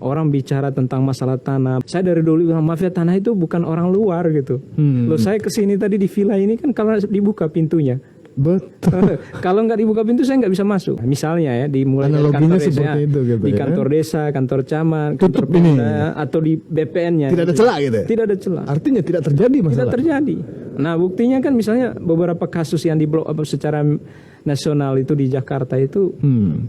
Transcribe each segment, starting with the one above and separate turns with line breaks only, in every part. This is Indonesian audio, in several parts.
orang bicara tentang masalah tanah. Saya dari dulu bilang mafia tanah itu bukan orang luar gitu. Loh, saya kesini tadi di villa ini kan kalau dibuka pintunya.
Betul.
Kalau nggak dibuka pintu saya nggak bisa masuk. Misalnya ya, dimulai dari kantor desa,
itu, gitu,
di kantor desa, kantor camat, kantor Pemda, atau di BPN-nya.
Tidak ada celah gitu ya?
Tidak ada celah.
Artinya tidak terjadi masalah?
Tidak terjadi. Nah, buktinya kan misalnya beberapa kasus yang di blow up secara nasional itu di Jakarta itu,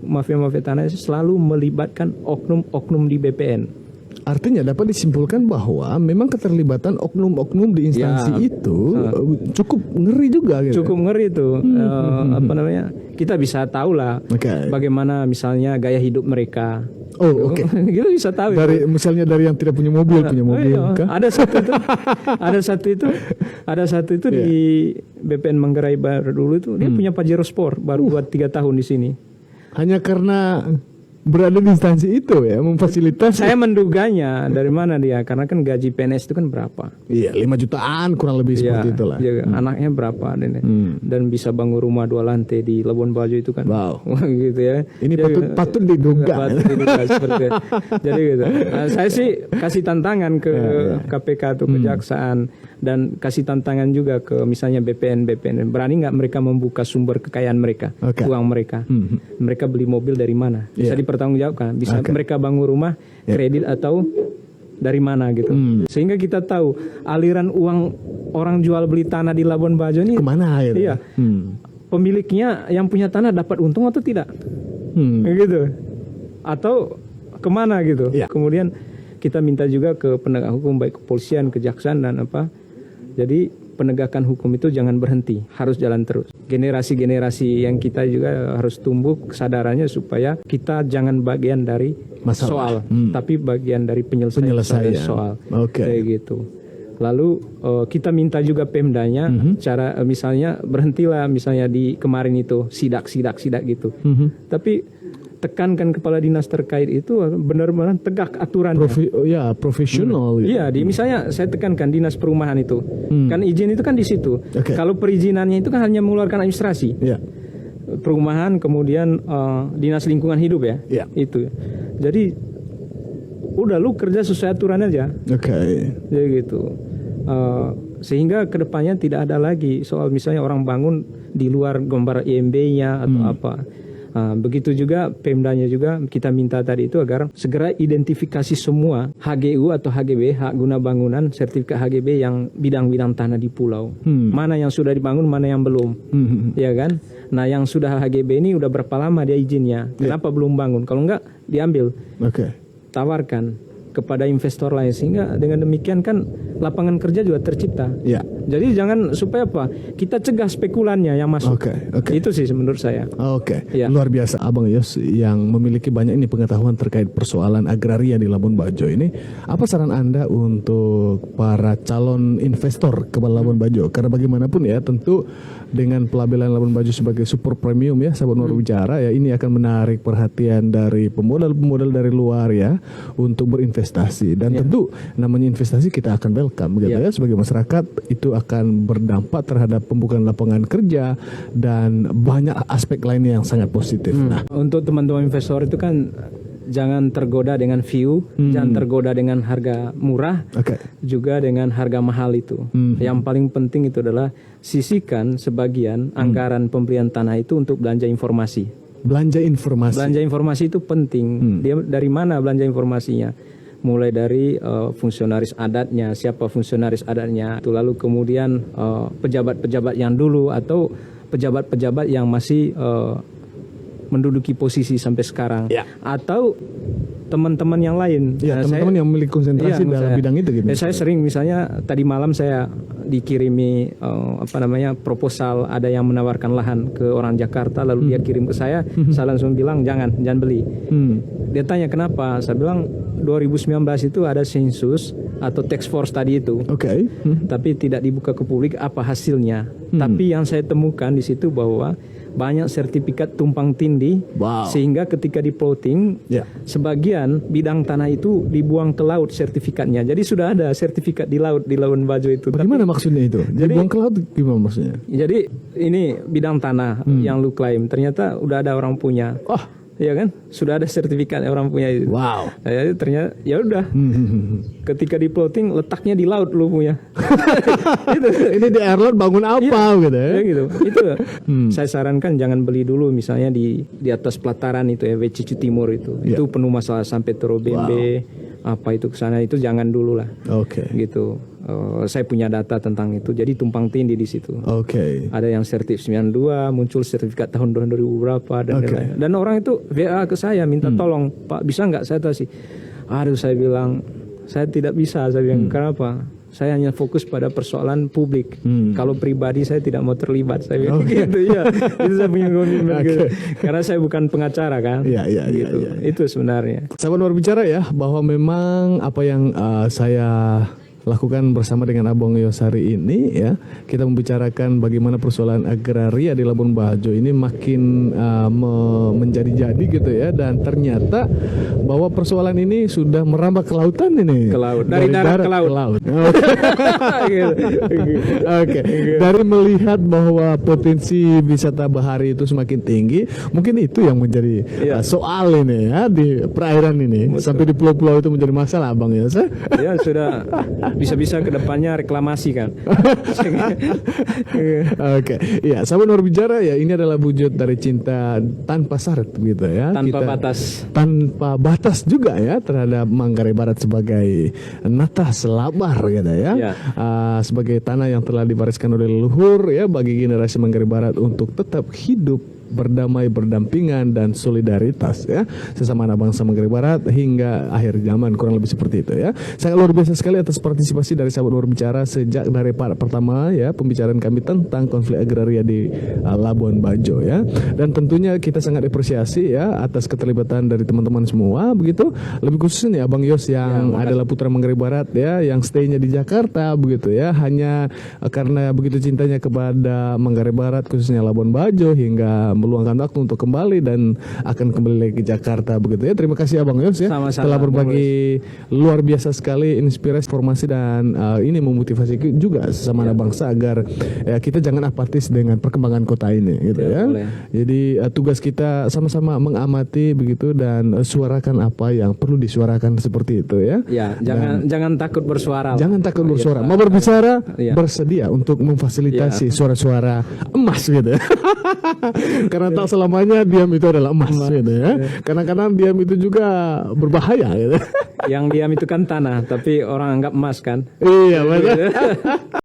mafia-mafia tanah selalu melibatkan oknum-oknum di BPN.
Artinya dapat disimpulkan bahwa memang keterlibatan oknum-oknum di instansi itu cukup ngeri juga gitu.
Cukup ngeri itu. Apa namanya? Kita bisa tahu lah bagaimana misalnya gaya hidup mereka.
Oh, oke.
Kita bisa tahu.
Misalnya dari yang tidak punya mobil punya mobil.
Ada satu itu di BPN Manggarai Baru dulu itu dia punya Pajero Sport baru buat 3 tahun di sini.
Hanya karena berada di instansi itu ya, memfasilitasi.
Saya menduganya dari mana dia, karena kan gaji PNS itu kan berapa?
Iya, 5 jutaan kurang lebih seperti itulah.
Iya, anaknya berapa dan bisa bangun rumah 2 lantai di Labuan Bajo itu kan.
Wow.
Gitu ya.
Ini patut diduga.
Seperti itu. Jadi gitu. Saya sih kasih tantangan ke KPK atau kejaksaan dan kasih tantangan juga ke misalnya BPN. Berani nggak mereka membuka sumber kekayaan mereka, uang mereka? Mereka beli mobil dari mana? Bisa dipertanggungjawabkan. Bisa mereka bangun rumah kredit atau dari mana gitu. Sehingga kita tahu aliran uang orang jual beli tanah di Labuan Bajo ini
kemana gitu.
Iya. Pemiliknya yang punya tanah dapat untung atau tidak? Gitu. Atau kemana gitu. Kemudian kita minta juga ke penegak hukum, baik kepolisian, kejaksaan dan apa. Jadi penegakan hukum itu jangan berhenti, harus jalan terus. Generasi-generasi yang kita juga harus tumbuh kesadarannya supaya kita jangan bagian dari masalah, soal, tapi bagian dari penyelesaian soal. Kayak gitu. Lalu kita minta juga Pemdanya cara misalnya berhentilah misalnya di kemarin itu sidak gitu. Tapi tekankan kepala dinas terkait itu benar-benar tegak aturannya.
Profesional.
Iya, misalnya saya tekankan dinas perumahan itu, kan izin itu kan di situ. Kalau perizinannya itu kan hanya mengeluarkan administrasi. Perumahan, kemudian dinas lingkungan hidup ya. Itu. Jadi udah lu kerja sesuai aturan aja. Jadi gitu. Sehingga kedepannya tidak ada lagi soal misalnya orang bangun di luar gambar IMB-nya atau apa. Begitu juga Pemdanya juga kita minta tadi itu agar segera identifikasi semua HGU atau HGB, hak guna bangunan, sertifikat HGB yang bidang-bidang tanah di pulau. Mana yang sudah dibangun, mana yang belum. Ya kan? Nah, yang sudah HGB ini udah berapa lama dia izinnya? Kenapa belum bangun? Kalau enggak diambil. Tawarkan kepada investor lain, sehingga dengan demikian kan lapangan kerja juga tercipta. Jadi jangan supaya apa? Kita cegah spekulannya yang masuk. Itu sih menurut saya.
Luar biasa Abang Yos yang memiliki banyak ini pengetahuan terkait persoalan agraria di Labuan Bajo ini. Apa saran Anda untuk para calon investor ke Labuan Bajo? Karena bagaimanapun ya, tentu dengan pelabelan Labuan Bajo sebagai super premium ya, sahabat Nur bicara ya, ini akan menarik perhatian dari pemodal-pemodal dari luar ya untuk berinvestasi. Dan tentu namanya investasi kita akan welcome gitu ya, sebagai masyarakat itu akan berdampak terhadap pembukaan lapangan kerja dan banyak aspek lainnya yang sangat positif. Nah,
untuk teman-teman investor itu kan jangan tergoda dengan view, jangan tergoda dengan harga murah, juga dengan harga mahal itu. Yang paling penting itu adalah sisihkan sebagian anggaran pembelian tanah itu untuk belanja informasi. Belanja informasi itu penting. Dia dari mana belanja informasinya? Mulai dari fungsionaris adatnya, siapa fungsionaris adatnya, itu lalu kemudian pejabat-pejabat yang dulu atau pejabat-pejabat yang masih menduduki posisi sampai sekarang, atau teman-teman yang lain.
Teman-teman yang memiliki konsentrasi dalam bidang itu gitu.
Saya sering misalnya tadi malam saya dikirimi proposal, ada yang menawarkan lahan ke orang Jakarta, lalu dia kirim ke saya langsung bilang jangan beli. Dia tanya kenapa, saya bilang 2019 itu ada sensus atau task force tadi itu, tapi tidak dibuka ke publik apa hasilnya. Tapi yang saya temukan di situ bahwa banyak sertifikat tumpang tindih, sehingga ketika di plotting sebagian bidang tanah itu dibuang ke laut sertifikatnya. Jadi sudah ada sertifikat di laut di Labuan Bajo itu.
Bagaimana maksudnya itu? Dibuang ke laut gimana maksudnya?
Jadi ini bidang tanah yang lu klaim ternyata udah ada orang punya. ya kan? Sudah ada sertifikat orang punya itu.
Wow.
Jadi ternyata ya udah. Ketika di plotting letaknya di laut lu punya.
Ini di airline bangun apa gitu ya?
Ya gitu. Itu saya sarankan jangan beli dulu misalnya di atas pelataran itu ya, Wecicu Timur itu. Itu penuh masalah sampai Torobembe apa itu kesana itu jangan dulu lah.
Oke.
Gitu. Saya punya data tentang itu. Jadi tumpang tindih di situ.
Oke.
Ada yang sertif 92, muncul sertifikat tahun 2000 berapa dan lain-lain. Dan orang itu WA ke saya minta tolong, Pak bisa nggak saya kasih? Aduh saya bilang saya tidak bisa. Saya bilang kenapa? Saya hanya fokus pada persoalan publik. Kalau pribadi saya tidak mau terlibat. Saya bilang gitu ya. Itu saya punya komitmen gitu. Karena saya bukan pengacara kan. Gitu. Itu sebenarnya.
Sahabat berbicara ya bahwa memang apa yang saya lakukan bersama dengan Abang Yos hari ini ya, kita membicarakan bagaimana persoalan agraria di Labuan Bajo ini makin menjadi-jadi gitu ya, dan ternyata bahwa persoalan ini sudah merambah ke lautan ini.
Ke laut. Dari darat ke laut.
Oke. Dari melihat bahwa potensi wisata bahari itu semakin tinggi, mungkin itu yang menjadi soal ini ya di perairan ini. Betul. Sampai di pulau-pulau itu menjadi masalah Abang Yos.
Ya sudah. Bisa-bisa kedepannya reklamasi kan.
Oke, ya sahabat berbicara ya, ini adalah wujud dari cinta tanpa syarat gitu ya. Tanpa batas juga ya terhadap Manggarai Barat sebagai natah selabar gitu ya. Sebagai tanah yang telah diwariskan oleh leluhur ya bagi generasi Manggarai Barat untuk tetap hidup berdamai, berdampingan dan solidaritas ya sesama anak bangsa Manggarai Barat hingga akhir zaman, kurang lebih seperti itu ya. Sangat luar biasa sekali atas partisipasi dari sahabat berbicara sejak dari part pertama ya pembicaraan kami tentang konflik agraria di Labuan Bajo ya. Dan tentunya kita sangat apresiasi ya atas keterlibatan dari teman-teman semua begitu. Lebih khususnya nih Abang Yos yang adalah putra Manggarai Barat ya, yang stay-nya di Jakarta begitu ya, hanya karena begitu cintanya kepada Manggarai Barat khususnya Labuan Bajo hingga meluangkan waktu untuk kembali dan akan kembali lagi ke Jakarta begitu ya. Terima kasih Abang Yos ya.
Sama-sama,
telah berbagi luar biasa sekali inspirasi, informasi dan ini memotivasi juga sesama anak bangsa agar ya, kita jangan apatis dengan perkembangan kota ini gitu ya. Jadi tugas kita sama-sama mengamati begitu dan suarakan apa yang perlu disuarakan seperti itu ya.
Ya, jangan takut bersuara.
Jangan takut bersuara. Mau berbicara bersedia untuk memfasilitasi suara-suara emas gitu ya. Karena tak selamanya diam itu adalah emas gitu ya. Kadang-kadang diam itu juga berbahaya gitu.
Yang diam itu kan tanah, tapi orang anggap emas kan.
Iya betul.